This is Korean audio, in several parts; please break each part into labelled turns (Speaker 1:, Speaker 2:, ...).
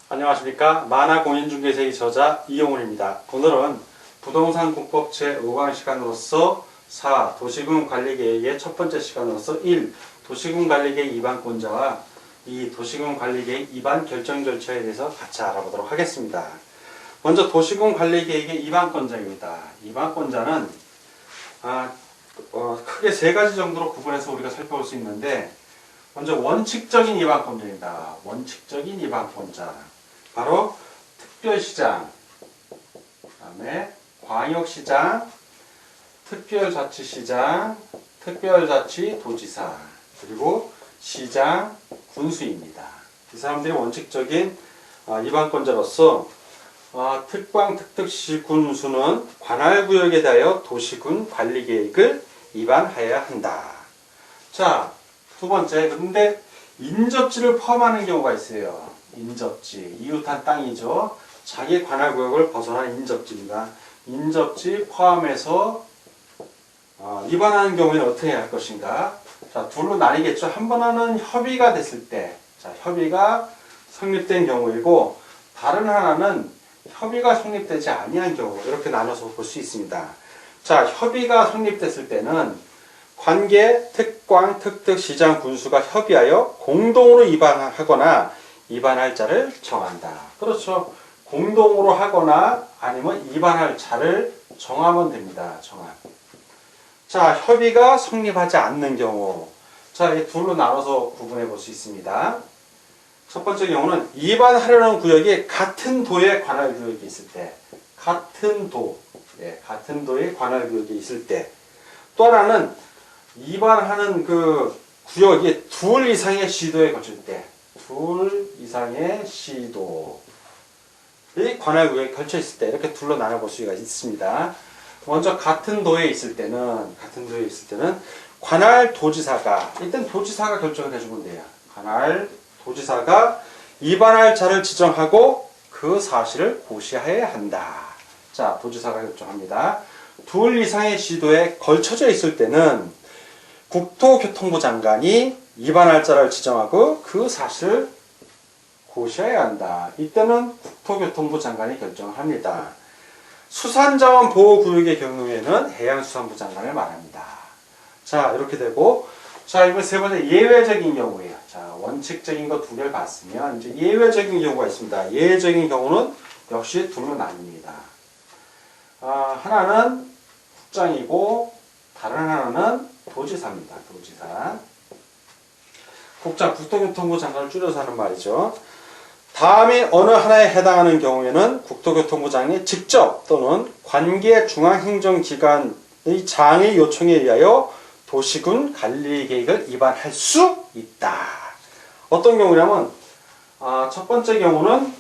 Speaker 1: 안녕하십니까. 만화공인중개사의 저자 이용훈입니다. 오늘은 부동산 공법 제5강 시간으로서 4. 도시군관리계획의 첫 번째 시간으로서 1. 도시군관리계획 위반권자와 2. 도시군관리계획 위반 결정 절차에 대해서 같이 알아보도록 하겠습니다. 먼저 도시군관리계획의 위반권자입니다. 위반권자는 크게 세 가지 정도로 구분해서 우리가 살펴볼 수 있는데, 먼저 원칙적인 위반권자입니다. 원칙적인 위반권자. 바로 특별시장, 그 다음에 광역시장, 특별자치시장, 특별자치도지사, 그리고 시장, 군수입니다. 이 사람들이 원칙적인 위반권자로서 특광, 특특시, 군수는 관할구역에 대하여 도시군 관리계획을 위반하여야 한다. 자, 두 번째, 근데 인접지를 포함하는 경우가 있어요. 인접지, 이웃한 땅이죠. 자기 관할구역을 벗어난 인접지입니다. 인접지 포함해서 위반하는 경우에는 어떻게 해야 할 것인가? 자, 둘로 나뉘겠죠. 한 번은 협의가 됐을 때, 자, 협의가 성립된 경우이고, 다른 하나는 협의가 성립되지 아니한 경우, 이렇게 나눠서 볼 수 있습니다. 자, 협의가 성립됐을 때는 관계, 특광, 특특, 시장, 군수가 협의하여 공동으로 위반하거나 위반할 자를 정한다. 그렇죠. 공동으로 하거나 아니면 위반할 자를 정하면 됩니다. 정한. 자, 협의가 성립하지 않는 경우. 자, 이 둘로 나눠서 구분해 볼 수 있습니다. 첫 번째 경우는 위반하려는 구역이 같은 도의 관할구역이 있을 때. 같은 도. 같은 도의 관할구역이 있을 때. 또 하나는 위반하는 그 구역이 둘 이상의 시도에 거칠 때. 둘 이상의 시도의 관할구역에 걸쳐 있을 때, 이렇게 둘로 나눠볼 수가 있습니다. 먼저 같은 도에 있을 때는 관할 도지사가, 일단 도지사가 결정을 해주면 돼요. 관할 도지사가 위반할 자를 지정하고 그 사실을 고시하여야 한다. 자, 도지사가 결정합니다. 둘 이상의 시도에 걸쳐져 있을 때는 국토교통부 장관이 위반할 자를 지정하고 그 사실을 고시해야 한다. 이때는 국토교통부 장관이 결정을 합니다. 수산자원 보호구역의 경우에는 해양수산부 장관을 말합니다. 자, 이렇게 되고, 자, 이번 세 번째 예외적인 경우예요. 자, 원칙적인 거 두 개를 봤으면 이제 예외적인 경우가 있습니다. 예외적인 경우는 역시 둘로 나뉩니다. 하나는 국장이고 다른 하나는 도지사입니다. 도지사. 국장, 국토교통부 장관을 줄여서 하는 말이죠. 다음에 어느 하나에 해당하는 경우에는 국토교통부 장관이 직접 또는 관계 중앙행정기관의 장의 요청에 의하여 도시군 관리계획을 위반할 수 있다. 어떤 경우냐면 첫 번째 경우는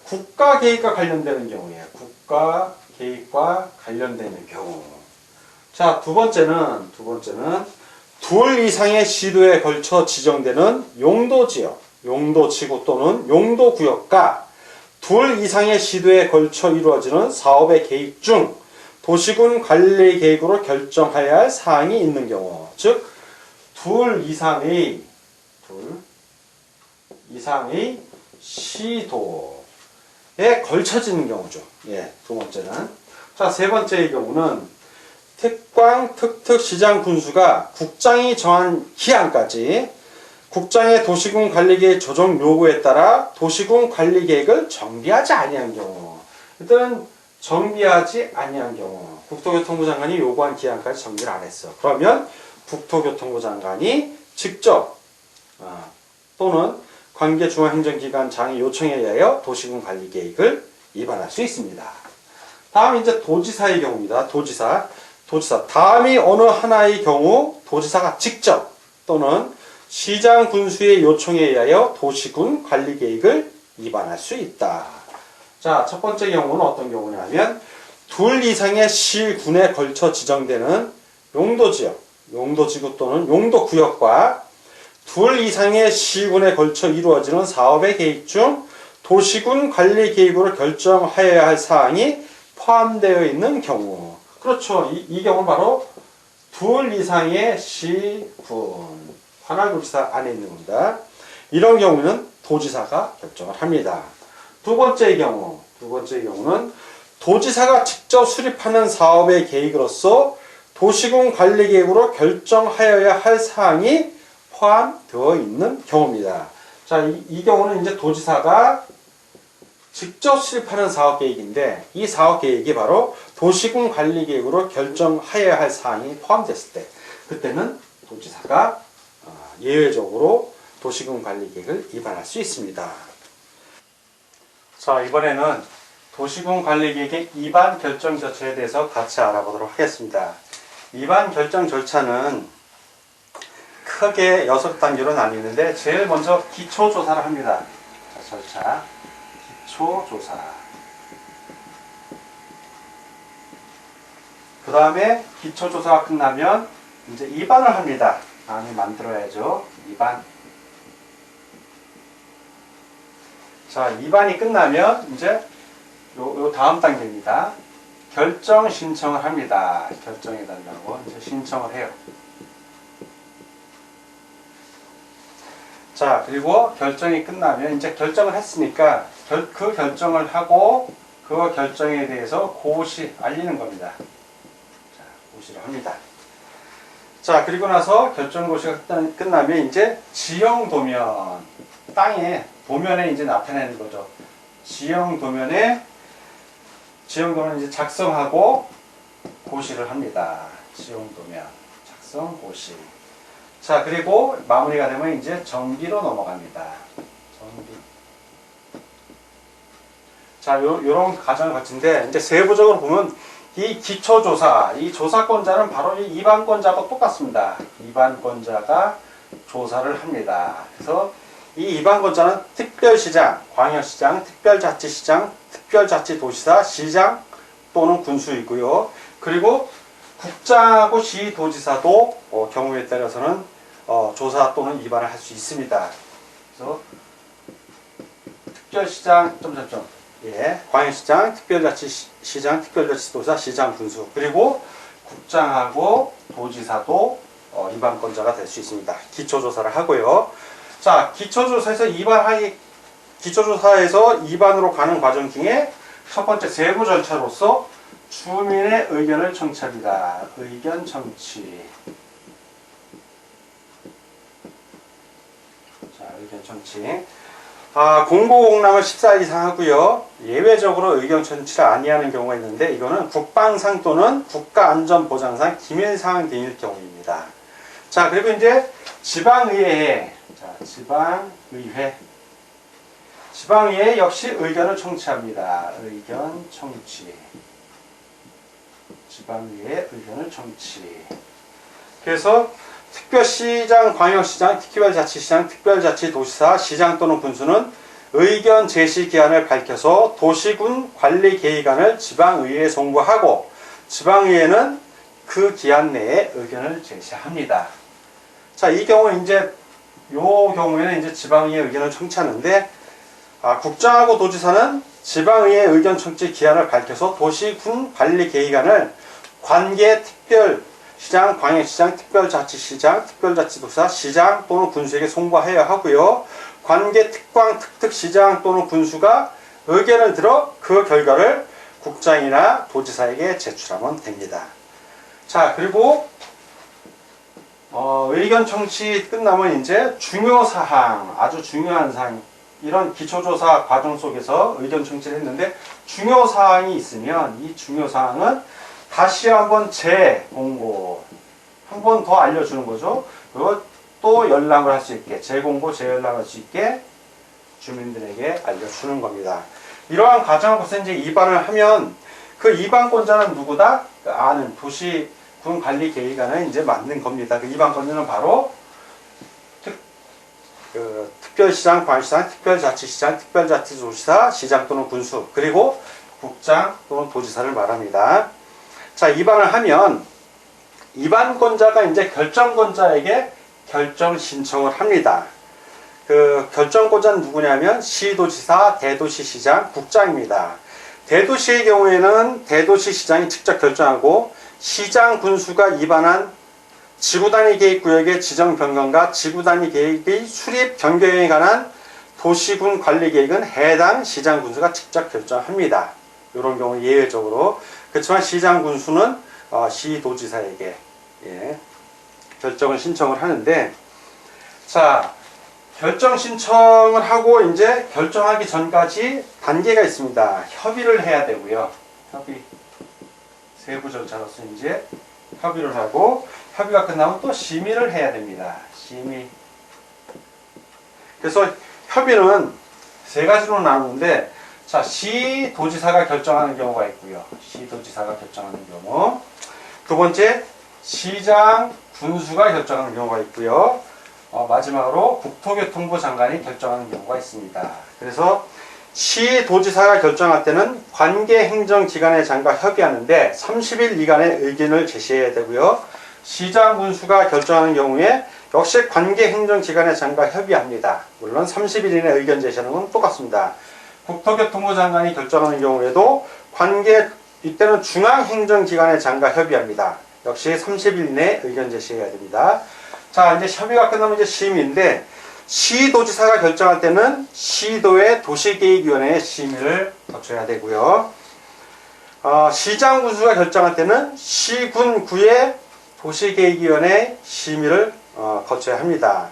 Speaker 1: 국가계획과 관련되는 경우예요. 국가계획과 관련되는 경우. 자, 두 번째는 둘 이상의 시도에 걸쳐 지정되는 용도지역, 용도지구 또는 용도구역과 둘 이상의 시도에 걸쳐 이루어지는 사업의 계획 중 도시군 관리 계획으로 결정해야 할 사항이 있는 경우, 즉 둘 이상의 시도에 걸쳐지는 경우죠. 예, 두 번째는. 자, 세 번째의 경우는 특광, 특특, 시장, 군수가 국장이 정한 기한까지 국장의 도시군 관리계획 조정 요구에 따라 도시군 관리계획을 정비하지 아니한 경우, 일단은 정비하지 아니한 경우, 국토교통부 장관이 요구한 기한까지 정비를 안 했어. 그러면 국토교통부 장관이 직접 또는 관계중앙행정기관 장의 요청에 의하여 도시군 관리계획을 위반할 수 있습니다. 다음 이제 도지사의 경우입니다. 도지사. 다음이 어느 하나의 경우 도지사가 직접 또는 시장 군수의 요청에 의하여 도시군 관리계획을 위반할 수 있다. 자, 첫 번째 경우는 어떤 경우냐면 둘 이상의 시군에 걸쳐 지정되는 용도지역, 용도지구 또는 용도구역과 둘 이상의 시군에 걸쳐 이루어지는 사업의 계획 중 도시군 관리계획으로 결정하여야 할 사항이 포함되어 있는 경우. 그렇죠. 이 경우는 바로 둘 이상의 시군, 관할도지사 안에 있는 겁니다. 이런 경우는 도지사가 결정을 합니다. 두 번째의 경우는 도지사가 직접 수립하는 사업의 계획으로서 도시군 관리계획으로 결정하여야 할 사항이 포함되어 있는 경우입니다. 자, 이 경우는 이제 도지사가 직접 수립하는 사업계획인데 이 사업계획이 바로 도시군 관리계획으로 결정하여야 할 사항이 포함됐을 때 그때는 도지사가 예외적으로 도시군 관리계획을 위반할 수 있습니다. 자, 이번에는 도시군 관리계획의 위반 결정 절차에 대해서 같이 알아보도록 하겠습니다. 위반 결정 절차는 크게 6단계로 나뉘는데 제일 먼저 기초조사를 합니다. 자, 절차 기초조사. 그 다음에 기초조사가 끝나면 이제 위반을 합니다. 안을 만들어야죠. 위반. 자, 위반이 끝나면 이제 요 다음 단계입니다. 결정 신청을 합니다. 결정해달라고 이제 신청을 해요. 자, 그리고 결정이 끝나면 이제 결정을 했으니까 그 결정을 하고 그 결정에 대해서 고시 알리는 겁니다. 자, 고시를 합니다. 자, 그리고 나서 결정 고시가 끝나면 이제 지형 도면, 땅에 도면에 이제 나타내는 거죠. 지형 도면을 이제 작성하고 고시를 합니다. 지형 도면 작성 고시. 자, 그리고 마무리가 되면 이제 정비로 넘어갑니다. 정비. 자, 요런 과정을 거친데 이제 세부적으로 보면 이 기초조사, 이 조사권자는 바로 이 위반권자하고 똑같습니다. 위반권자가 조사를 합니다. 그래서 이 위반권자는 특별시장, 광역시장, 특별자치시장, 특별자치도지사, 시장 또는 군수이고요. 그리고 국장하고 시도지사도 경우에 따라서는 조사 또는 위반을 할 수 있습니다. 그래서 특별시장 광역시장, 특별자치시장, 특별자치도지사, 시장, 군수 그리고 국장하고 도지사도 위반권자가 될 수 있습니다. 기초조사를 하고요. 자, 기초조사에서 위반으로 가는 과정 중에 첫 번째 세부 절차로서 주민의 의견을 청취합니다. 의견 청취. 자, 의견 청취. 공고공람을 14일 이상 하고요. 예외적으로 의견 청취를 아니하는 경우가 있는데 이거는 국방상 또는 국가안전보장상 기밀사항 등일 경우입니다. 자, 그리고 이제 지방의회. 자, 지방의회 역시 의견을 청취합니다. 의견 청취. 지방의회 의견을 청취. 그래서 특별시장, 광역시장, 특별자치시장, 특별자치도지사, 시장 또는 군수는 의견 제시 기한을 밝혀서 도시군 관리계획안을 지방의회에 송부하고 지방의회는 그 기한 내에 의견을 제시합니다. 자, 이 경우는 이제 경우에는 이제 지방의회 의견을 청취하는데 국장하고 도지사는 지방의회 의견 청취 기한을 밝혀서 도시군 관리계획안을 관계 특별시장, 광역시장, 특별자치시장, 특별자치도사, 시장 또는 군수에게 송부하여야 하고요. 관계 특광, 특특시장 또는 군수가 의견을 들어 그 결과를 국장이나 도지사에게 제출하면 됩니다. 자, 그리고 의견 청취 끝나면 이제 중요사항, 아주 중요한 사항, 이런 기초조사 과정 속에서 의견 청취를 했는데 중요사항이 있으면 이 중요사항은 다시 한번 재공고, 한 번 더 알려주는 거죠. 그리고 또 연락을 할 수 있게, 재공고, 재연락할 수 있게 주민들에게 알려주는 겁니다. 이러한 과정을 거쳐 이제 위반을 하면 그 위반권자는 누구다? 그 아는 도시군 관리계획안을 이제 만든 겁니다. 그 위반권자는 바로 특별시장, 광역시장, 특별자치시장, 특별자치도지사, 시장 또는 군수, 그리고 국장 또는 도지사를 말합니다. 자, 위반을 하면 위반권자가 이제 결정권자에게 결정 신청을 합니다. 그 결정권자는 누구냐면 시도지사, 대도시시장, 국장입니다. 대도시의 경우에는 대도시시장이 직접 결정하고 시장, 군수가 위반한 지구단위 계획구역의 지정 변경과 지구단위 계획의 수립 변경에 관한 도시군 관리 계획은 해당 시장 군수가 직접 결정합니다. 이런 경우 예외적으로. 그렇지만 시장 군수는 시도지사에게 결정을 신청을 하는데, 자, 결정 신청을 하고 이제 결정하기 전까지 단계가 있습니다. 협의를 해야 되고요. 협의. 세부 절차로서 이제 협의를 하고, 협의가 끝나면 또 심의를 해야 됩니다. 심의. 그래서 협의는 세 가지로 나누는데, 자, 시도지사가 결정하는 경우가 있고요. 시도지사가 결정하는 경우. 두 번째, 시장 군수가 결정하는 경우가 있고요. 마지막으로 국토교통부 장관이 결정하는 경우가 있습니다. 그래서 시도지사가 결정할 때는 관계 행정기관의 장과 협의하는데 30일 이간의 의견을 제시해야 되고요. 시장 군수가 결정하는 경우에 역시 관계 행정기관의 장과 협의합니다. 물론 30일 이내 의견 제시하는 건 똑같습니다. 국토교통부 장관이 결정하는 경우에도 이때는 중앙행정기관의 장과 협의합니다. 역시 30일 이내 의견 제시해야 됩니다. 자, 이제 협의가 끝나면 이제 심의인데, 시도지사가 결정할 때는 시도의 도시계획위원회의 심의를 거쳐야 되고요. 시장 군수가 결정할 때는 시군구의 도시계획위원회 심의를 거쳐야 합니다.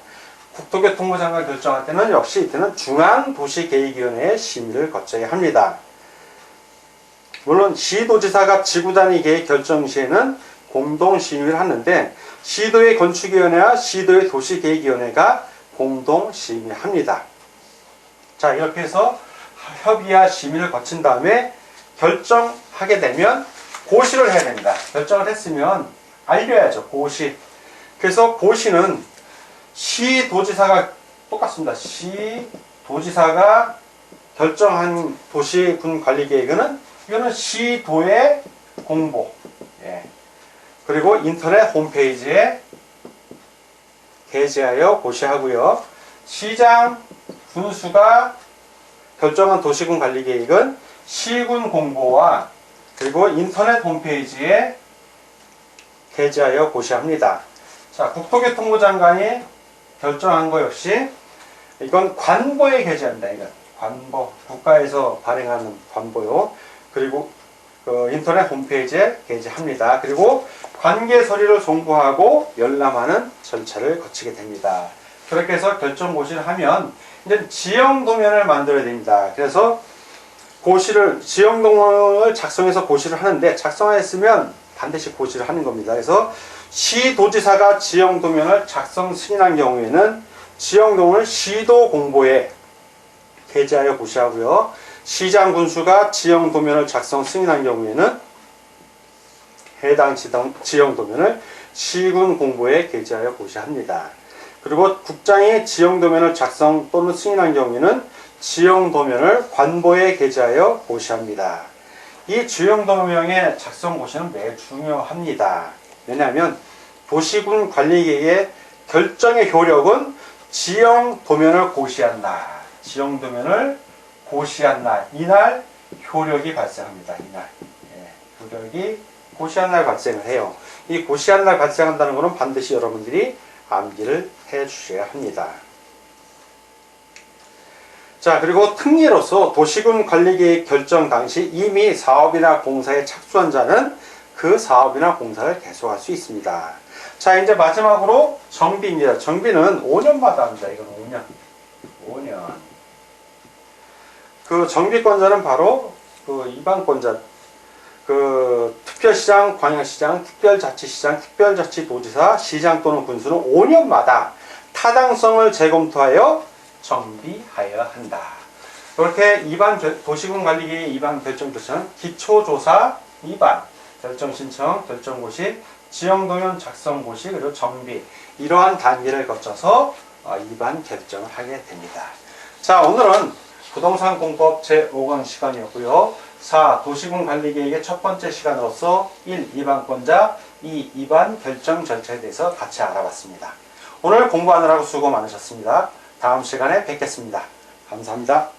Speaker 1: 국토교통부 장관 결정할 때는 역시 이때는 중앙도시계획위원회의 심의를 거쳐야 합니다. 물론 시도지사가 지구단위 계획 결정 시에는 공동심의를 하는데, 시도의 건축위원회와 시도의 도시계획위원회가 공동심의합니다. 자, 이렇게 해서 협의와 심의를 거친 다음에 결정하게 되면 고시를 해야 됩니다. 결정을 했으면 알려야죠. 고시. 그래서 고시는 시도지사가 똑같습니다. 시도지사가 결정한 도시군 관리계획은 이거는 시도의 공보. 그리고 인터넷 홈페이지에 게재하여 고시하고요. 시장 군수가 결정한 도시군 관리계획은 시군 공보와 그리고 인터넷 홈페이지에 게재하여 고시합니다. 자, 국토교통부 장관이 결정한 거 역시 이건 관보에 게재합니다. 이건 관보, 국가에서 발행하는 관보요. 그리고 인터넷 홈페이지에 게재합니다. 그리고 관계 서류를 송부하고 열람하는 절차를 거치게 됩니다. 그렇게 해서 결정 고시를 하면 이제 지형 도면을 만들어야 됩니다. 그래서 지형 도면을 작성해서 고시를 하는데, 작성했으면 반드시 고시를 하는 겁니다. 그래서 시도지사가 지형 도면을 작성 승인한 경우에는 지형 도면을 시도 공보에 게재하여 고시하고요. 시장 군수가 지형 도면을 작성 승인한 경우에는 해당 지형 도면을 시군 공보에 게재하여 고시합니다. 그리고 국장이 지형 도면을 작성 또는 승인한 경우에는 지형 도면을 관보에 게재하여 고시합니다. 이 지형 도면의 작성 고시는 매우 중요합니다. 왜냐하면 도시군 관리계획의 결정의 효력은 지형 도면을 고시한 날, 지형 도면을 고시한 날, 이날 효력이 발생합니다. 이날 효력이 고시한 날 발생을 해요. 이 고시한 날 발생한다는 것은 반드시 여러분들이 암기를 해 주셔야 합니다. 자, 그리고 특례로서 도시군 관리계획 결정 당시 이미 사업이나 공사에 착수한 자는 그 사업이나 공사를 계속할 수 있습니다. 자, 이제 마지막으로 정비입니다. 정비는 5년마다 합니다. 이건 5년. 그 정비권자는 바로 그 이반권자, 그 특별시장, 광역시장, 특별자치시장, 특별자치도지사, 시장 또는 군수는 5년마다 타당성을 재검토하여 정비하여야 한다. 그렇게 도시군 관리계획 이반 결정 절차는 기초조사 이반, 결정 신청, 결정 고시, 지형도면 작성 고시, 그리고 정비, 이러한 단계를 거쳐서 이반 결정을 하게 됩니다. 자, 오늘은 부동산 공법 제5강 시간이었고요. 4. 도시군 관리계획의 첫 번째 시간으로서 1. 이반권자, 2. 이반 결정 절차에 대해서 같이 알아봤습니다. 오늘 공부하느라고 수고 많으셨습니다. 다음 시간에 뵙겠습니다. 감사합니다.